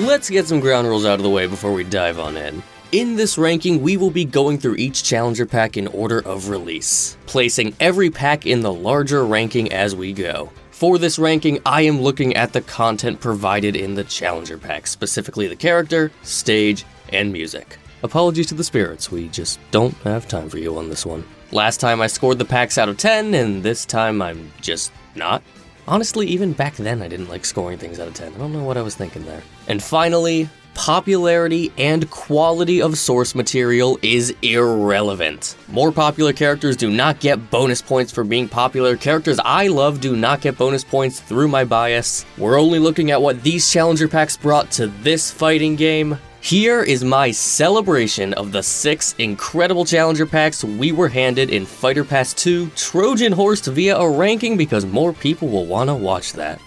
let's get some ground rules out of the way before we dive on in. In this ranking, we will be going through each challenger pack in order of release, placing every pack in the larger ranking as we go. For this ranking, I am looking at the content provided in the challenger pack, specifically the character, stage, and music. Apologies to the spirits, we just don't have time for you on this one. Last time I scored the packs out of 10, and this time I'm just not. Honestly, even back then I didn't like scoring things out of 10. I don't know what I was thinking there. And finally, popularity and quality of source material is irrelevant. More popular characters do not get bonus points for being popular. Characters I love do not get bonus points through my bias. We're only looking at what these challenger packs brought to this fighting game. Here is my celebration of the 6 incredible challenger packs we were handed in Fighter Pass 2, Trojan horsed via a ranking because more people will want to watch that.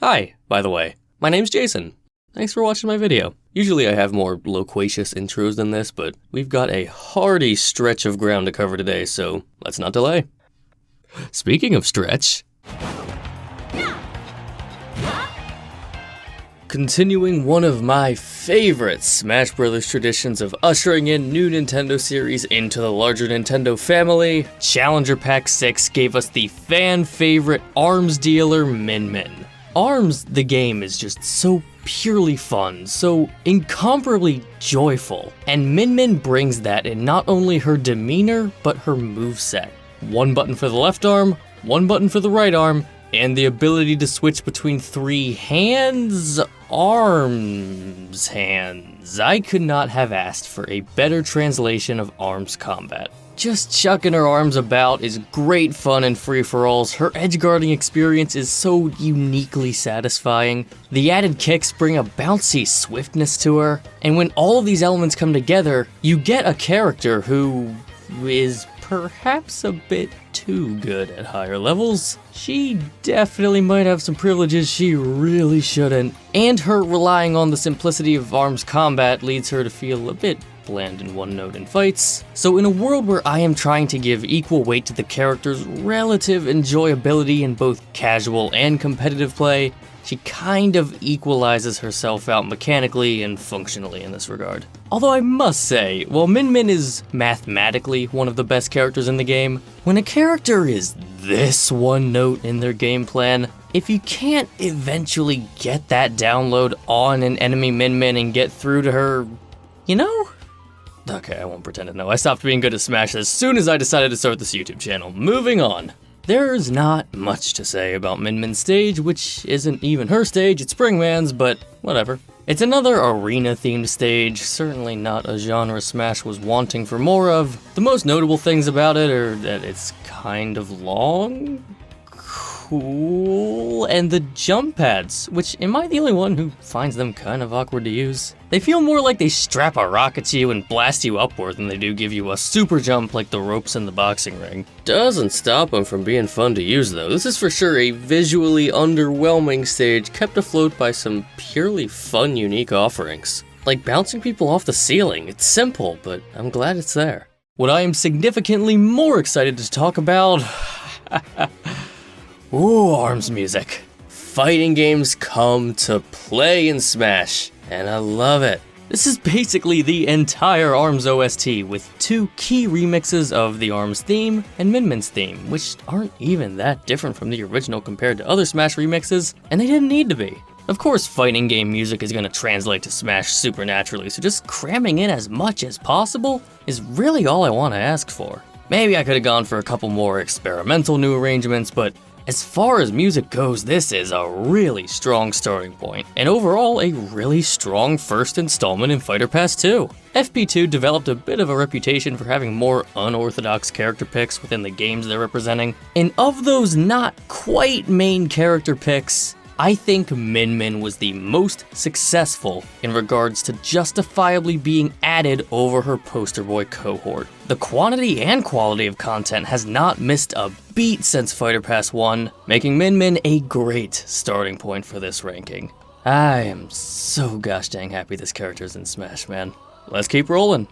Hi, by the way, my name's Jason. Thanks for watching my video. Usually I have more loquacious intros than this, but we've got a hearty stretch of ground to cover today, so let's not delay. Speaking of stretch, continuing one of my favorite Smash Bros. Traditions of ushering in new Nintendo series into the larger Nintendo family, Challenger Pack 6 gave us the fan favorite arms dealer Min Min. ARMS, the game, is just so purely fun, so incomparably joyful, and Min Min brings that in not only her demeanor, but her moveset. One button for the left arm, one button for the right arm, and the ability to switch between 3 hands, arms, hands. I could not have asked for a better translation of ARMS combat. Just chucking her arms about is great fun and free-for-alls. Her edgeguarding experience is so uniquely satisfying. The added kicks bring a bouncy swiftness to her, and when all of these elements come together, you get a character who is perhaps a bit too good at higher levels. She definitely might have some privileges she really shouldn't, and her relying on the simplicity of ARMS combat leads her to feel a bit bland and one note in fights. So in a world where I am trying to give equal weight to the character's relative enjoyability in both casual and competitive play, she kind of equalizes herself out mechanically and functionally in this regard. Although I must say, while Min Min is mathematically one of the best characters in the game, when a character is this one note in their game plan, if you can't eventually get that download on an enemy Min Min and get through to her, you know? Okay, I won't pretend to know. I stopped being good at Smash as soon as I decided to start this YouTube channel. Moving on. There's not much to say about Min Min's stage, which isn't even her stage, it's Springman's, but whatever. It's another arena-themed stage, certainly not a genre Smash was wanting for more of. The most notable things about it are that it's kind of long, cool, and the jump pads, which am I the only one who finds them kind of awkward to use? They feel more like they strap a rocket to you and blast you upward than they do give you a super jump like the ropes in the boxing ring. Doesn't stop them from being fun to use though. This is for sure a visually underwhelming stage kept afloat by some purely fun, unique offerings. Like bouncing people off the ceiling. It's simple, but I'm glad it's there. What I am significantly more excited to talk about... Ooh, ARMS music. Fighting games come to play in Smash, and I love it. This is basically the entire ARMS OST with 2 key remixes of the ARMS theme and Min Min's theme, which aren't even that different from the original compared to other Smash remixes, and they didn't need to be. Of course, fighting game music is going to translate to Smash supernaturally, so just cramming in as much as possible is really all I want to ask for. Maybe I could have gone for a couple more experimental new arrangements, but as far as music goes, this is a really strong starting point, and overall a really strong first installment in Fighter Pass 2. FP2 developed a bit of a reputation for having more unorthodox character picks within the games they're representing, and of those not quite main character picks, I think Min Min was the most successful in regards to justifiably being added over her poster boy cohort. The quantity and quality of content has not missed a beat since Fighter Pass 1, making Min Min a great starting point for this ranking. I am so gosh dang happy this character's in Smash, man. Let's keep rolling.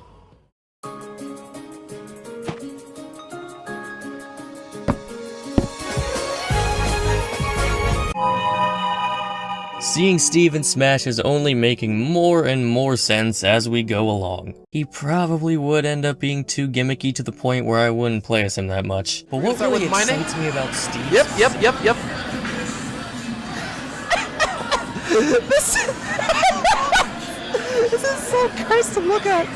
Seeing Steve in Smash is only making more and more sense as we go along. He probably would end up being too gimmicky to the point where I wouldn't play as him that much. But what really excites me about Steve... Yep. This is so gross to look at.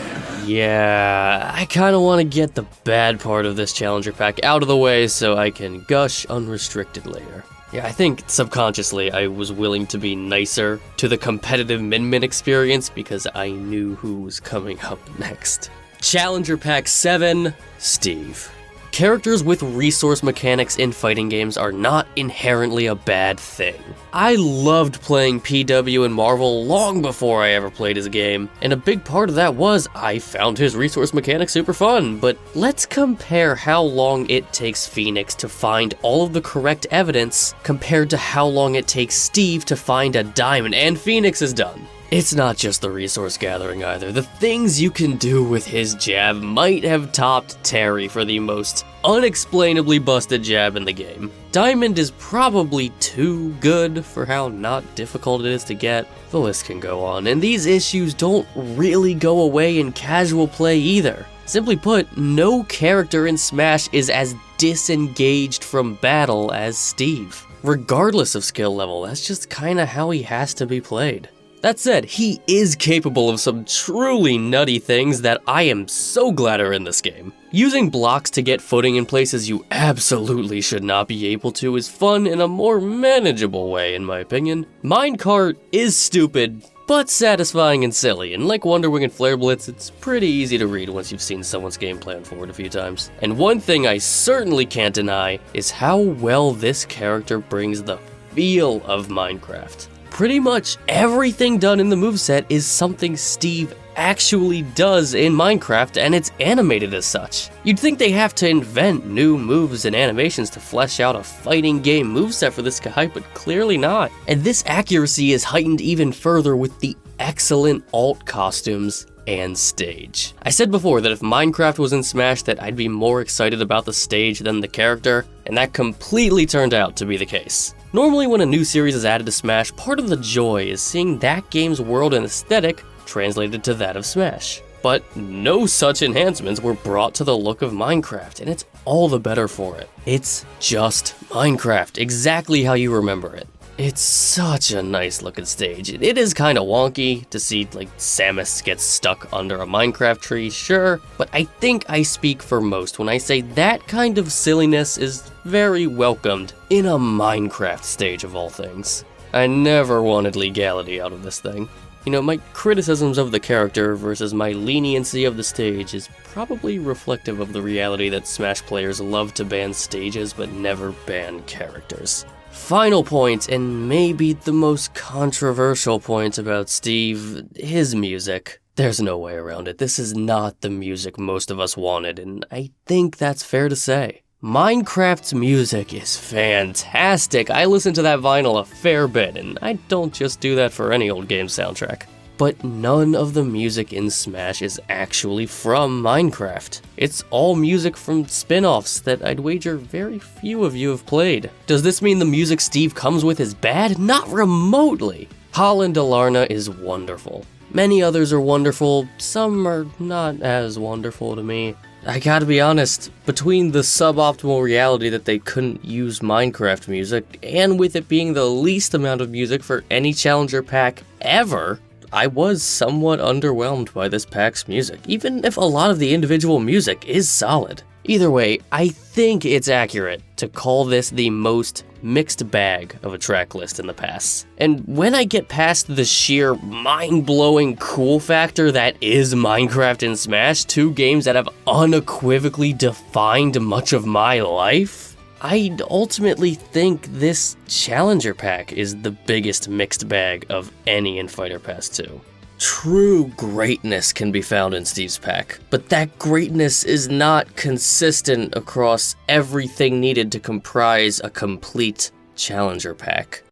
Yeah, I kind of want to get the bad part of this challenger pack out of the way so I can gush unrestricted later. Yeah, I think subconsciously I was willing to be nicer to the competitive Min experience because I knew who was coming up next. Challenger Pack 7, Steve. Characters with resource mechanics in fighting games are not inherently a bad thing. I loved playing PW and Marvel long before I ever played his game, and a big part of that was I found his resource mechanics super fun, but let's compare how long it takes Phoenix to find all of the correct evidence compared to how long it takes Steve to find a diamond, and Phoenix is done. It's not just the resource gathering either. The things you can do with his jab might have topped Terry for the most unexplainably busted jab in the game. Diamond is probably too good for how not difficult it is to get. The list can go on, and these issues don't really go away in casual play either. Simply put, no character in Smash is as disengaged from battle as Steve. Regardless of skill level, that's just kinda how he has to be played. That said, he is capable of some truly nutty things that I am so glad are in this game. Using blocks to get footing in places you absolutely should not be able to is fun in a more manageable way, in my opinion. Minecart is stupid, but satisfying and silly, and like Wonder Wing and Flare Blitz, it's pretty easy to read once you've seen someone's gameplay unfold a few times. And one thing I certainly can't deny is how well this character brings the feel of Minecraft. Pretty much everything done in the moveset is something Steve actually does in Minecraft, and it's animated as such. You'd think they have to invent new moves and animations to flesh out a fighting game moveset for this guy, but clearly not. And this accuracy is heightened even further with the excellent alt costumes and stage. I said before that if Minecraft was in Smash that I'd be more excited about the stage than the character, and that completely turned out to be the case. Normally when a new series is added to Smash, part of the joy is seeing that game's world and aesthetic translated to that of Smash. But no such enhancements were brought to the look of Minecraft, and it's all the better for it. It's just Minecraft, exactly how you remember it. It's such a nice looking stage. It is kinda wonky to see like Samus get stuck under a Minecraft tree, sure, but I think I speak for most when I say that kind of silliness is very welcomed in a Minecraft stage of all things. I never wanted legality out of this thing. You know, my criticisms of the character versus my leniency of the stage is probably reflective of the reality that Smash players love to ban stages but never ban characters. Final point, and maybe the most controversial point about Steve, his music. There's no way around it. This is not the music most of us wanted, and I think that's fair to say. Minecraft's music is fantastic. I listen to that vinyl a fair bit, and I don't just do that for any old game soundtrack. But none of the music in Smash is actually from Minecraft. It's all music from spin-offs that I'd wager very few of you have played. Does this mean the music Steve comes with is bad? Not remotely! Halland Dalarna is wonderful. Many others are wonderful, some are not as wonderful to me. I gotta be honest, between the suboptimal reality that they couldn't use Minecraft music, and with it being the least amount of music for any challenger pack ever, I was somewhat underwhelmed by this pack's music, even if a lot of the individual music is solid. Either way, I think it's accurate to call this the most mixed bag of a track list in the past. And when I get past the sheer mind-blowing cool factor that is Minecraft and Smash, two games that have unequivocally defined much of my life, I'd ultimately think this Challenger Pack is the biggest mixed bag of any in Fighter Pass 2. True greatness can be found in Steve's pack, but that greatness is not consistent across everything needed to comprise a complete Challenger Pack.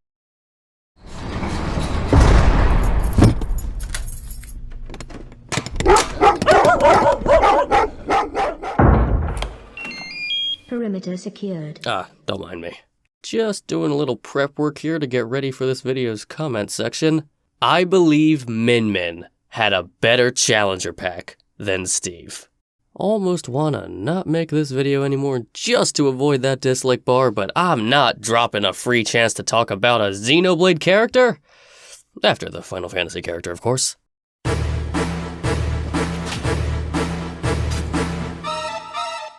Perimeter secured. Don't mind me. just doing a little prep work here to get ready for this video's comment section. I believe Min Min had a better challenger pack than Steve. Almost wanna not make this video anymore just to avoid that dislike bar, but I'm not dropping a free chance to talk about a Xenoblade character. After the Final Fantasy character, of course.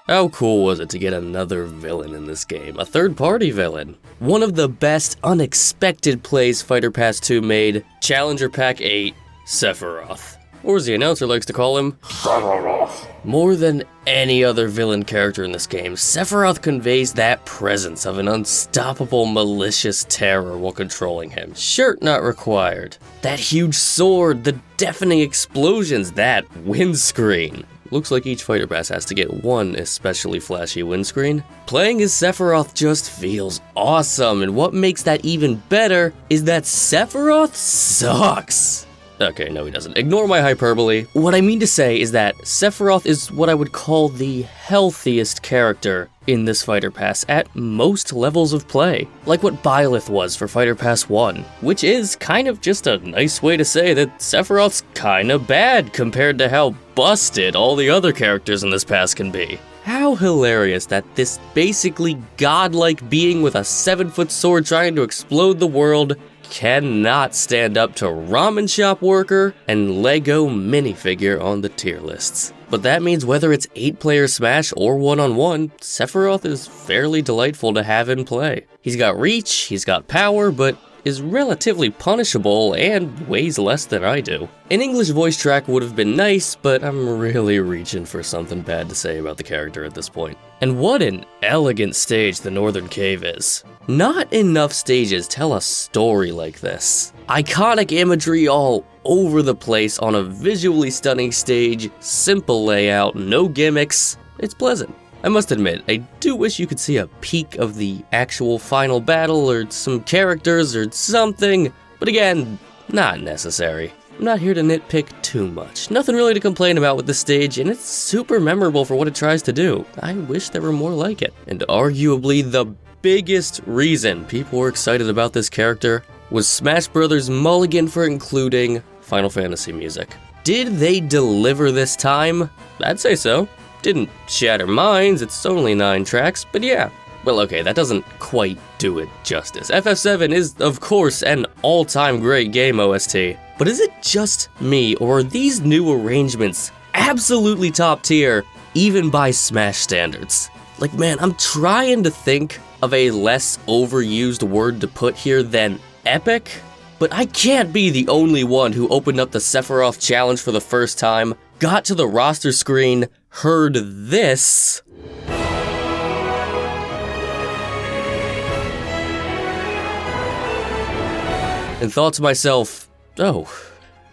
How cool was it to get another villain in this game? A third-party villain. One of the best unexpected plays Fighter Pass 2 made, Challenger Pack 8, Sephiroth. Or as the announcer likes to call him, Sephiroth. More than any other villain character in this game, Sephiroth conveys that presence of an unstoppable malicious terror while controlling him. Shirt not required. That huge sword, the deafening explosions, that windscreen. Looks like each fighter pass has to get one especially flashy windscreen. Playing as Sephiroth just feels awesome, and what makes that even better is that Sephiroth sucks. Okay, no he doesn't. Ignore my hyperbole. What I mean to say is that Sephiroth is what I would call the healthiest character in this Fighter Pass at most levels of play. Like what Byleth was for Fighter Pass 1, which is kind of just a nice way to say that Sephiroth's kinda bad compared to how busted all the other characters in this pass can be. How hilarious that this basically godlike being with a 7-foot sword trying to explode the world cannot stand up to Ramen Shop Worker and Lego minifigure on the tier lists. But that means whether it's 8-player Smash or one-on-one, Sephiroth is fairly delightful to have in play. He's got reach, he's got power, but is relatively punishable and weighs less than I do. An English voice track would have been nice, but I'm really reaching for something bad to say about the character at this point. And what an elegant stage the Northern Cave is. Not enough stages tell a story like this. Iconic imagery all over the place on a visually stunning stage, simple layout, no gimmicks. It's pleasant. I must admit, I do wish you could see a peek of the actual final battle or some characters or something, but again, not necessary. I'm not here to nitpick too much. Nothing really to complain about with this stage, and it's super memorable for what it tries to do. I wish there were more like it. And arguably the biggest reason people were excited about this character was Smash Bros. Mulligan for including Final Fantasy music. Did they deliver this time? I'd say so. Didn't shatter minds, it's only 9 tracks, but yeah. Well, okay, that doesn't quite do it justice. FF7 is, of course, an all-time great game OST, but is it just me, or are these new arrangements absolutely top tier, even by Smash standards? Like, man, I'm trying to think of a less overused word to put here than epic, but I can't be the only one who opened up the Sephiroth challenge for the first time, got to the roster screen, heard this, and thought to myself, oh,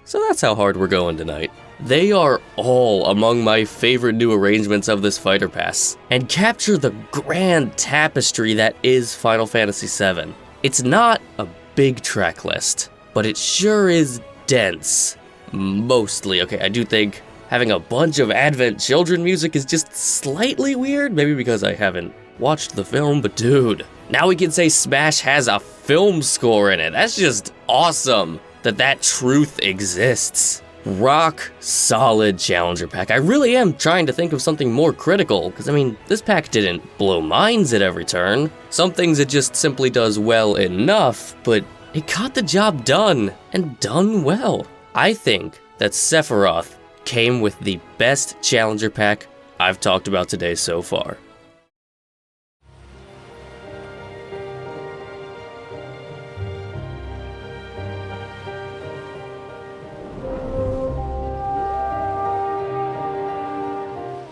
so that's how hard we're going tonight. They are all among my favorite new arrangements of this Fighter Pass, and capture the grand tapestry that is Final Fantasy VII. It's not a big track list, but it sure is dense. Mostly. Okay, I do think having a bunch of Advent Children music is just slightly weird, maybe because I haven't watched the film, but dude, now we can say Smash has a film score in it. That's just awesome that truth exists. Rock solid challenger pack. I really am trying to think of something more critical, because I mean, this pack didn't blow minds at every turn. Some things it just simply does well enough, but it got the job done, and done well. I think that Sephiroth came with the best challenger pack I've talked about today so far.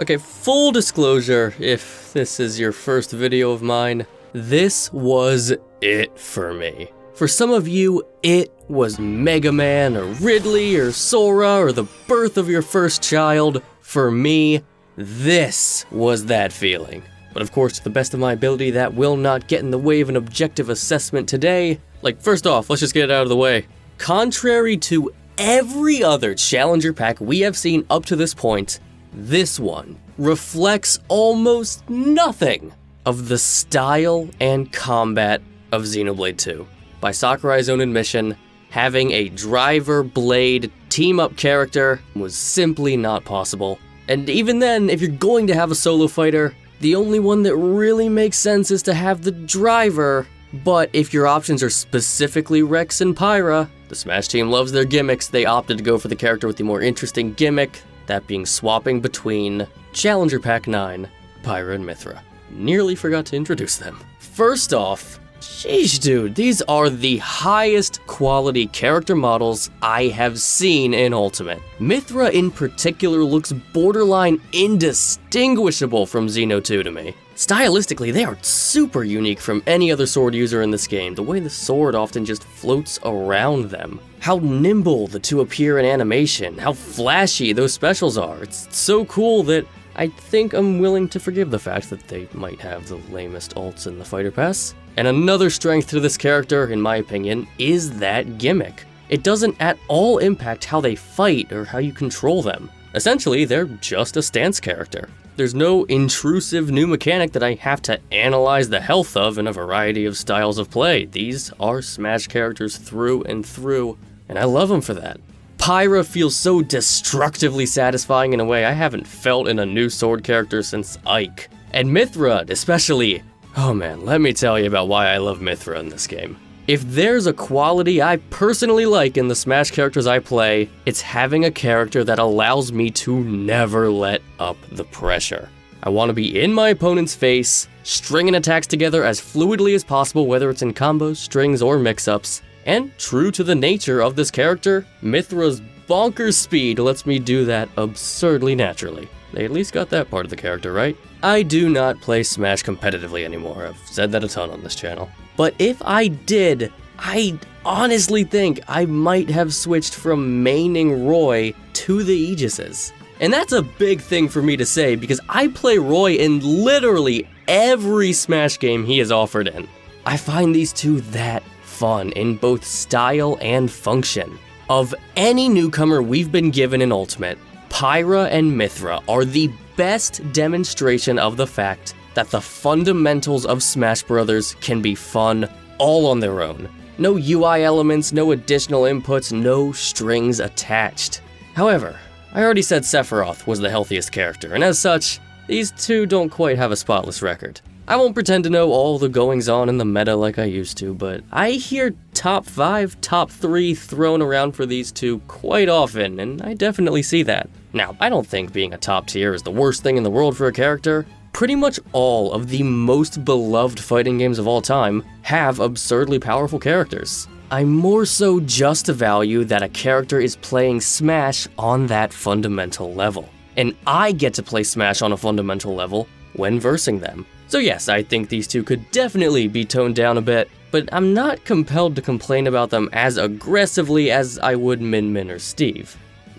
Okay, full disclosure, if this is your first video of mine, this was it for me. For some of you, it was Mega Man or Ridley or Sora or the birth of your first child. For me, this was that feeling. But of course, to the best of my ability, that will not get in the way of an objective assessment today. Like, first off, let's just get it out of the way. Contrary to every other challenger pack we have seen up to this point, this one reflects almost nothing of the style and combat of Xenoblade 2. By Sakurai's own admission, having a driver-blade team-up character was simply not possible. And even then, if you're going to have a solo fighter, the only one that really makes sense is to have the driver. But if your options are specifically Rex and Pyra, the Smash team loves their gimmicks, they opted to go for the character with the more interesting gimmick, that being swapping between Challenger Pack 9, Pyra and Mythra. Nearly forgot to introduce them. First off, sheesh dude, these are the highest quality character models I have seen in Ultimate. Mythra in particular looks borderline indistinguishable from Xeno 2 to me. Stylistically, they are super unique from any other sword user in this game, the way the sword often just floats around them. How nimble the two appear in animation, how flashy those specials are. It's so cool that I think I'm willing to forgive the fact that they might have the lamest ults in the fighter pass. And another strength to this character, in my opinion, is that gimmick. It doesn't at all impact how they fight or how you control them. Essentially, they're just a stance character. There's no intrusive new mechanic that I have to analyze the health of in a variety of styles of play. These are Smash characters through and through, and I love them for that. Pyra feels so destructively satisfying in a way I haven't felt in a new sword character since Ike. And Mythra, especially. Oh man, let me tell you about why I love Mythra in this game. If there's a quality I personally like in the Smash characters I play, it's having a character that allows me to never let up the pressure. I want to be in my opponent's face, stringing attacks together as fluidly as possible, whether it's in combos, strings, or mix-ups. And true to the nature of this character, Mythra's bonkers speed lets me do that absurdly naturally. They at least got that part of the character right. I do not play Smash competitively anymore, I've said that a ton on this channel. But if I did, I honestly think I might have switched from maining Roy to the Aegises. And that's a big thing for me to say because I play Roy in literally every Smash game he is offered in. I find these two that fun in both style and function. Of any newcomer we've been given in Ultimate, Pyra and Mythra are the best demonstration of the fact that the fundamentals of Smash Bros. Can be fun all on their own. No UI elements, no additional inputs, no strings attached. However, I already said Sephiroth was the healthiest character, and as such, these two don't quite have a spotless record. I won't pretend to know all the goings-on in the meta like I used to, but I hear top 5, top 3 thrown around for these two quite often, and I definitely see that. Now, I don't think being a top tier is the worst thing in the world for a character. Pretty much all of the most beloved fighting games of all time have absurdly powerful characters. I more so just value that a character is playing Smash on that fundamental level. And I get to play Smash on a fundamental level when versing them. So yes, I think these two could definitely be toned down a bit, but I'm not compelled to complain about them as aggressively as I would Min Min or Steve.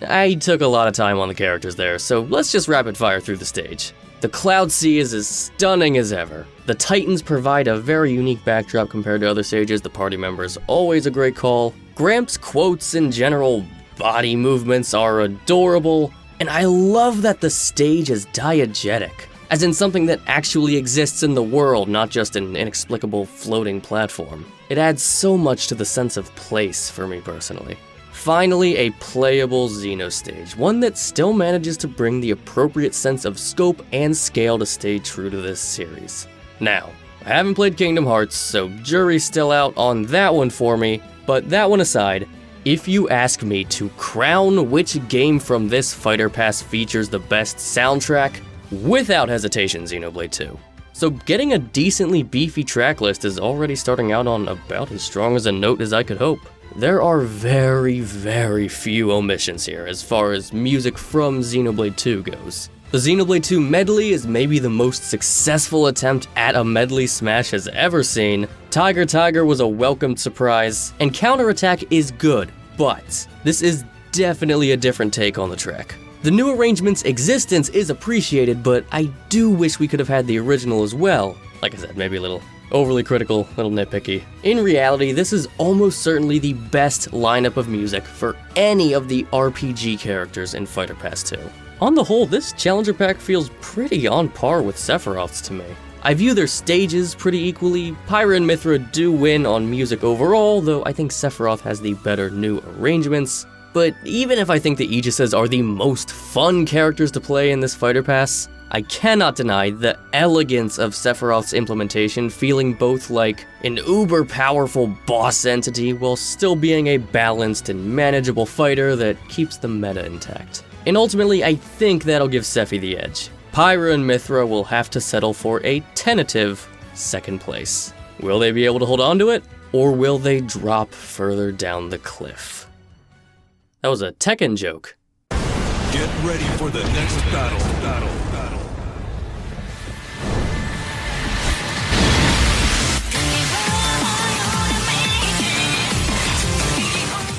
I took a lot of time on the characters there, so let's just rapid fire through the stage. The Cloud Sea is as stunning as ever. The Titans provide a very unique backdrop compared to other stages. The party members always a great call. Gramps' quotes and general body movements are adorable. And I love that the stage is diegetic, as in something that actually exists in the world, not just an inexplicable floating platform. It adds so much to the sense of place for me personally. Finally, a playable Xeno stage, one that still manages to bring the appropriate sense of scope and scale to stay true to this series. Now, I haven't played Kingdom Hearts, so jury's still out on that one for me, but that one aside, if you ask me to crown which game from this Fighter Pass features the best soundtrack, without hesitation Xenoblade 2. So getting a decently beefy track list is already starting out on about as strong as a note as I could hope. There are very, very few omissions here as far as music from Xenoblade 2 goes. The Xenoblade 2 medley is maybe the most successful attempt at a medley Smash has ever seen. Tiger Tiger was a welcomed surprise, and Counterattack is good, but this is definitely a different take on the track. The new arrangement's existence is appreciated, but I do wish we could have had the original as well. Like I said, maybe a little overly critical, a little nitpicky. In reality, this is almost certainly the best lineup of music for any of the RPG characters in Fighter Pass 2. On the whole, this Challenger Pack feels pretty on par with Sephiroth's to me. I view their stages pretty equally. Pyra and Mythra do win on music overall, though I think Sephiroth has the better new arrangements. But even if I think the Aegises are the most fun characters to play in this fighter pass, I cannot deny the elegance of Sephiroth's implementation, feeling both like an uber powerful boss entity while still being a balanced and manageable fighter that keeps the meta intact. And ultimately, I think that'll give Sephi the edge. Pyra and Mythra will have to settle for a tentative second place. Will they be able to hold on to it, or will they drop further down the cliff? That was a Tekken joke. Get ready for the next battle.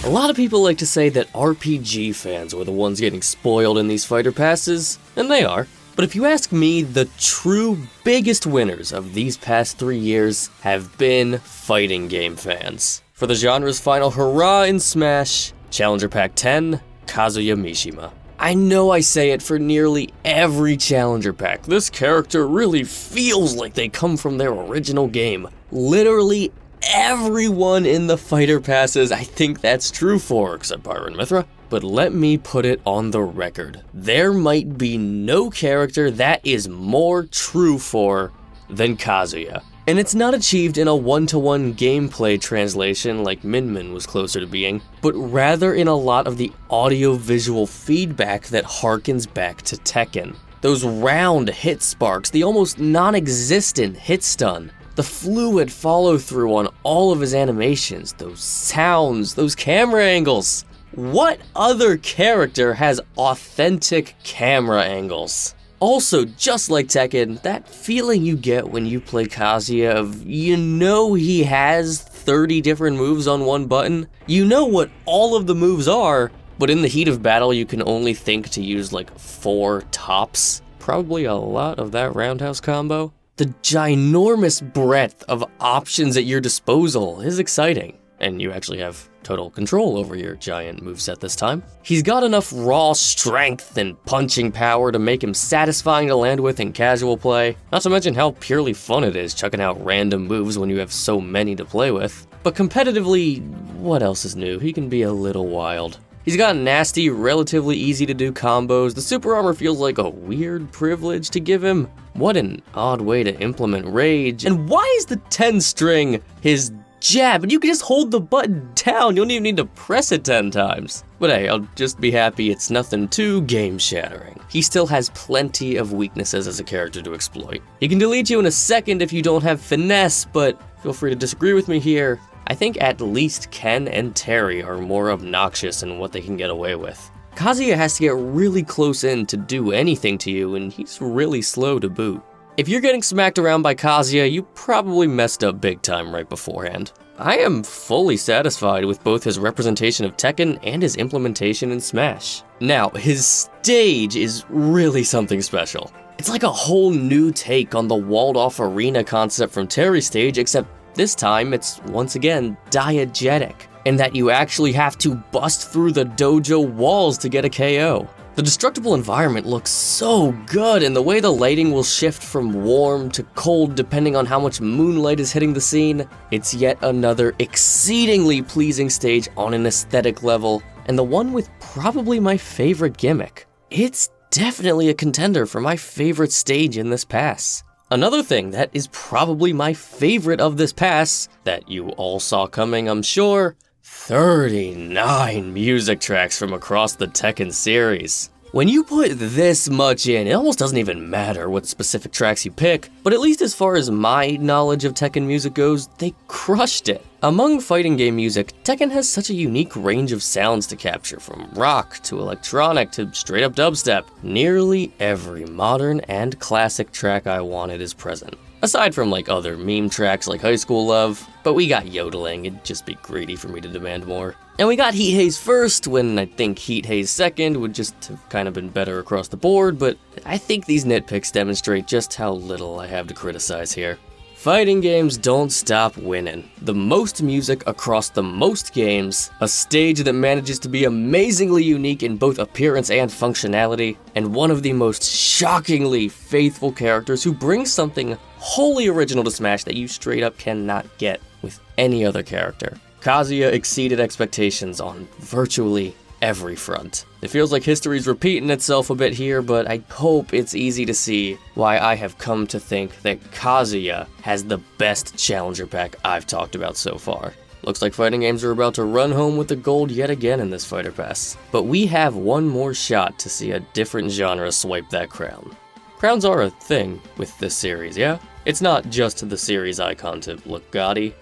A lot of people like to say that RPG fans were the ones getting spoiled in these fighter passes, and they are. But if you ask me, the true biggest winners of these past 3 years have been fighting game fans. For the genre's final hurrah in Smash, Challenger Pack 10, Kazuya Mishima. I know I say it for nearly every Challenger Pack. This character really feels like they come from their original game. Literally everyone in the fighter passes, I think that's true for, except Pyra and Mythra. But let me put it on the record. There might be no character that is more true for than Kazuya. And it's not achieved in a one-to-one gameplay translation like Min Min was closer to being, but rather in a lot of the audio-visual feedback that harkens back to Tekken. Those round hit sparks, the almost non-existent hit stun, the fluid follow-through on all of his animations, those sounds, those camera angles. What other character has authentic camera angles? Also, just like Tekken, that feeling you get when you play Kazuya of, you know he has 30 different moves on one button, you know what all of the moves are, but in the heat of battle you can only think to use like 4 tops. Probably a lot of that roundhouse combo. The ginormous breadth of options at your disposal is exciting, and you actually have total control over your giant moveset this time. He's got enough raw strength and punching power to make him satisfying to land with in casual play, not to mention how purely fun it is chucking out random moves when you have so many to play with. But competitively, what else is new? He can be a little wild. He's got nasty, relatively easy to do combos. The super armor feels like a weird privilege to give him. What an odd way to implement rage. And why is the 10 string his jab? And you can just hold the button down. You don't even need to press it 10 times. But hey, I'll just be happy it's nothing too game-shattering. He still has plenty of weaknesses as a character to exploit. He can delete you in a second if you don't have finesse, but feel free to disagree with me here. I think at least Ken and Terry are more obnoxious in what they can get away with. Kazuya has to get really close in to do anything to you, and he's really slow to boot. If you're getting smacked around by Kazuya, you probably messed up big time right beforehand. I am fully satisfied with both his representation of Tekken and his implementation in Smash. Now, his stage is really something special. It's like a whole new take on the walled-off arena concept from Terry's stage, except this time it's once again diegetic, in that you actually have to bust through the dojo walls to get a KO. The destructible environment looks so good, and the way the lighting will shift from warm to cold depending on how much moonlight is hitting the scene, it's yet another exceedingly pleasing stage on an aesthetic level, and the one with probably my favorite gimmick. It's definitely a contender for my favorite stage in this pass. Another thing that is probably my favorite of this pass, that you all saw coming I'm sure, 39 music tracks from across the Tekken series. When you put this much in, it almost doesn't even matter what specific tracks you pick, but at least as far as my knowledge of Tekken music goes, they crushed it. Among fighting game music, Tekken has such a unique range of sounds to capture, from rock to electronic to straight up dubstep. Nearly every modern and classic track I wanted is present. Aside from like other meme tracks like High School Love, but we got yodeling, it'd just be greedy for me to demand more. And we got Heat Haze first, when I think Heat Haze second would just have kind of been better across the board, but I think these nitpicks demonstrate just how little I have to criticize here. Fighting games don't stop winning. The most music across the most games, a stage that manages to be amazingly unique in both appearance and functionality, and one of the most shockingly faithful characters who brings something wholly original to Smash that you straight up cannot get with any other character. Kazuya exceeded expectations on virtually every front. It feels like history's repeating itself a bit here, but I hope it's easy to see why I have come to think that Kazuya has the best challenger pack I've talked about so far. Looks like fighting games are about to run home with the gold yet again in this fighter pass. But we have one more shot to see a different genre swipe that crown. Crowns are a thing with this series, yeah? It's not just the series icon to look gaudy,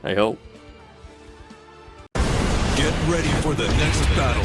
I hope. Get ready for the next battle.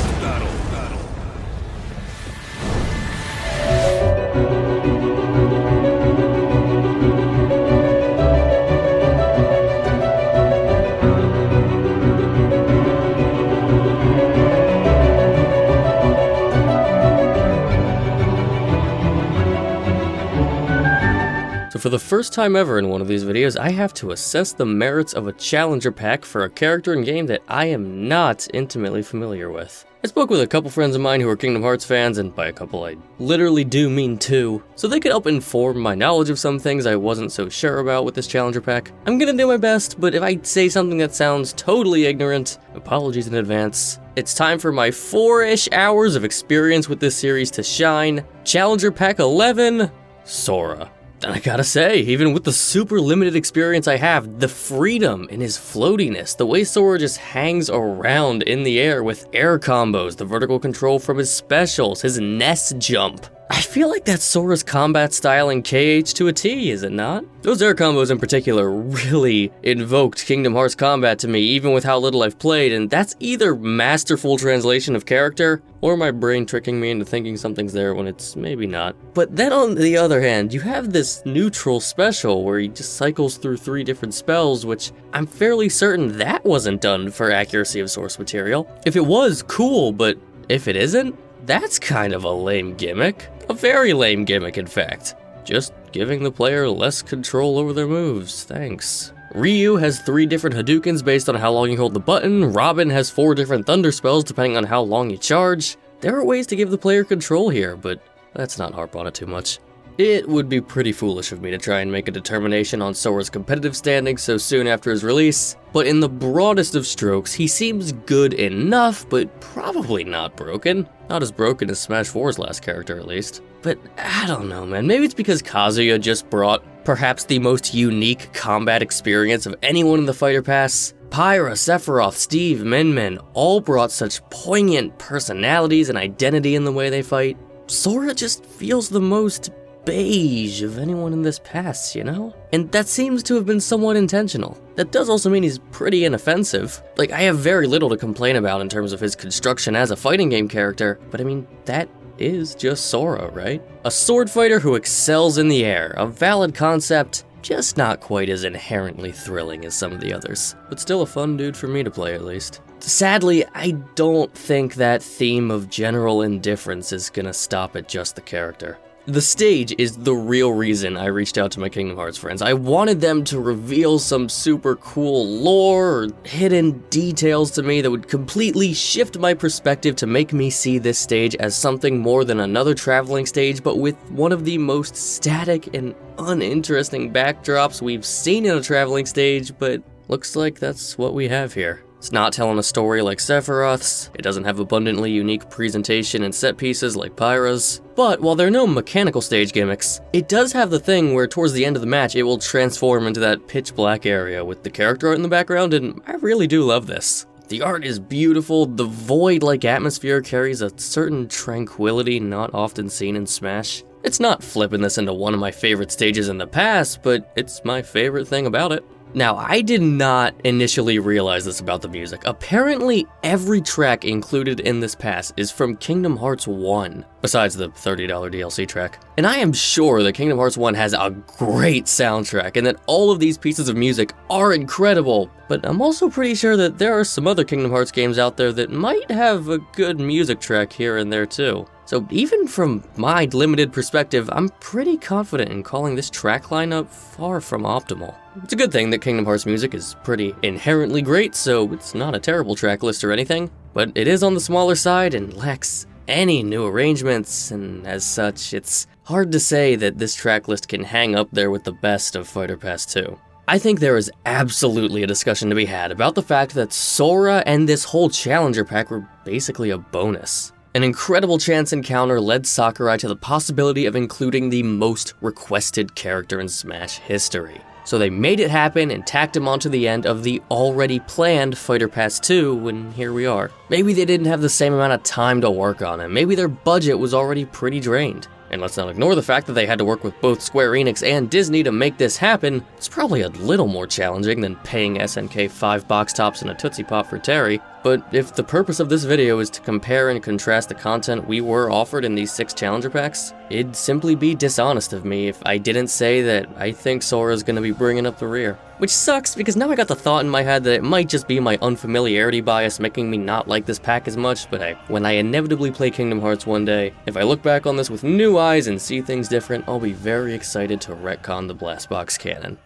So for the first time ever in one of these videos, I have to assess the merits of a challenger pack for a character in game that I am not intimately familiar with. I spoke with a couple friends of mine who are Kingdom Hearts fans, and by a couple I literally do mean two, so they could help inform my knowledge of some things I wasn't so sure about with this challenger pack. I'm gonna do my best, but if I say something that sounds totally ignorant, apologies in advance. It's time for my 4-ish hours of experience with this series to shine. Challenger Pack 11, Sora. And I gotta say, even with the super limited experience I have, the freedom in his floatiness, the way Sora just hangs around in the air with air combos, the vertical control from his specials, his Ness jump. I feel like that's Sora's combat style in KH to a T, is it not? Those air combos in particular really invoked Kingdom Hearts combat to me, even with how little I've played, and that's either masterful translation of character, or my brain tricking me into thinking something's there when it's maybe not. But then on the other hand, you have this neutral special where he just cycles through 3 different spells, which I'm fairly certain that wasn't done for accuracy of source material. If it was, cool, but if it isn't, that's kind of a lame gimmick. A very lame gimmick, in fact. Just giving the player less control over their moves, thanks. Ryu has 3 different Hadoukens based on how long you hold the button. Ramen has 4 different thunder spells depending on how long you charge. There are ways to give the player control here, but let's not harp on it too much. It would be pretty foolish of me to try and make a determination on Sora's competitive standing so soon after his release, but in the broadest of strokes, he seems good enough, but probably not broken. Not as broken as Smash 4's last character, at least. But I don't know, man. Maybe it's because Kazuya just brought perhaps the most unique combat experience of anyone in the Fighter Pass. Pyra, Sephiroth, Steve, Min all brought such poignant personalities and identity in the way they fight. Sora just feels the most beige of anyone in this pass, you know? And that seems to have been somewhat intentional. That does also mean he's pretty inoffensive. Like, I have very little to complain about in terms of his construction as a fighting game character, but I mean, that is just Sora, right? A sword fighter who excels in the air, a valid concept, just not quite as inherently thrilling as some of the others, but still a fun dude for me to play at least. Sadly, I don't think that theme of general indifference is gonna stop at just the character. The stage is the real reason I reached out to my Kingdom Hearts friends. I wanted them to reveal some super cool lore or hidden details to me that would completely shift my perspective to make me see this stage as something more than another traveling stage, but with one of the most static and uninteresting backdrops we've seen in a traveling stage, but looks like that's what we have here. It's not telling a story like Sephiroth's, it doesn't have abundantly unique presentation and set pieces like Pyra's, but while there are no mechanical stage gimmicks, it does have the thing where towards the end of the match it will transform into that pitch black area with the character art in the background, and I really do love this. The art is beautiful, the void-like atmosphere carries a certain tranquility not often seen in Smash. It's not flipping this into one of my favorite stages in the past, but it's my favorite thing about it. Now, I did not initially realize this about the music. Apparently, every track included in this pass is from Kingdom Hearts 1, besides the $30 DLC track. And I am sure that Kingdom Hearts 1 has a great soundtrack and that all of these pieces of music are incredible. But I'm also pretty sure that there are some other Kingdom Hearts games out there that might have a good music track here and there too. So even from my limited perspective, I'm pretty confident in calling this track lineup far from optimal. It's a good thing that Kingdom Hearts music is pretty inherently great, so it's not a terrible track list or anything, but it is on the smaller side and lacks any new arrangements, and as such, it's hard to say that this track list can hang up there with the best of Fighter Pass 2. I think there is absolutely a discussion to be had about the fact that Sora and this whole Challenger Pack were basically a bonus. An incredible chance encounter led Sakurai to the possibility of including the most requested character in Smash history. So they made it happen and tacked him onto the end of the already planned Fighter Pass 2, and here we are. Maybe they didn't have the same amount of time to work on him, maybe their budget was already pretty drained. And let's not ignore the fact that they had to work with both Square Enix and Disney to make this happen. It's probably a little more challenging than paying SNK 5 box tops and a Tootsie Pop for Terry, but if the purpose of this video is to compare and contrast the content we were offered in these 6 Challenger Packs, it'd simply be dishonest of me if I didn't say that I think Sora's gonna be bringing up the rear. Which sucks, because now I got the thought in my head that it might just be my unfamiliarity bias making me not like this pack as much, but hey, when I inevitably play Kingdom Hearts one day, if I look back on this with new eyes and see things different, I'll be very excited to retcon the BlastBox canon.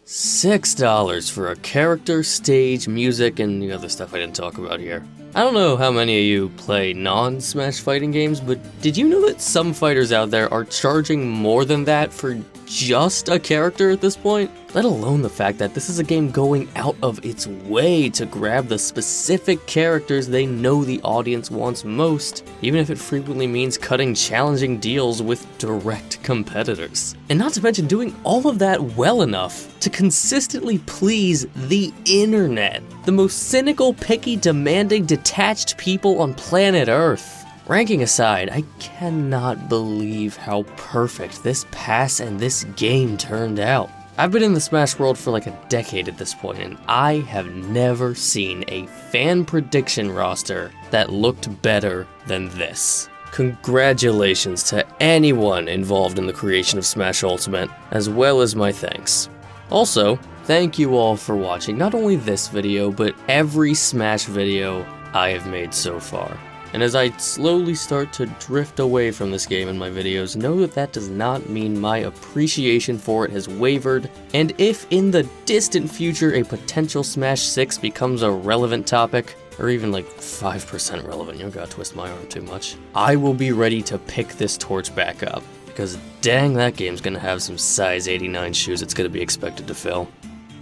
$6 for a character, stage, music, and the other stuff I didn't talk about here. I don't know how many of you play non-Smash fighting games, but did you know that some fighters out there are charging more than that for just a character at this point? Let alone the fact that this is a game going out of its way to grab the specific characters they know the audience wants most, even if it frequently means cutting challenging deals with direct competitors. And not to mention doing all of that well enough to consistently please the internet, the most cynical, picky, demanding, detached people on planet Earth. Ranking aside, I cannot believe how perfect this pass and this game turned out. I've been in the Smash world for like a decade at this point, and I have never seen a fan prediction roster that looked better than this. Congratulations to anyone involved in the creation of Smash Ultimate, as well as my thanks. Also, thank you all for watching not only this video, but every Smash video I have made so far. And as I slowly start to drift away from this game in my videos, know that that does not mean my appreciation for it has wavered, and if in the distant future a potential Smash 6 becomes a relevant topic, or even like 5% relevant, you don't gotta twist my arm too much, I will be ready to pick this torch back up, because dang, that game's gonna have some size 89 shoes it's gonna be expected to fill.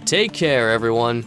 Take care, everyone.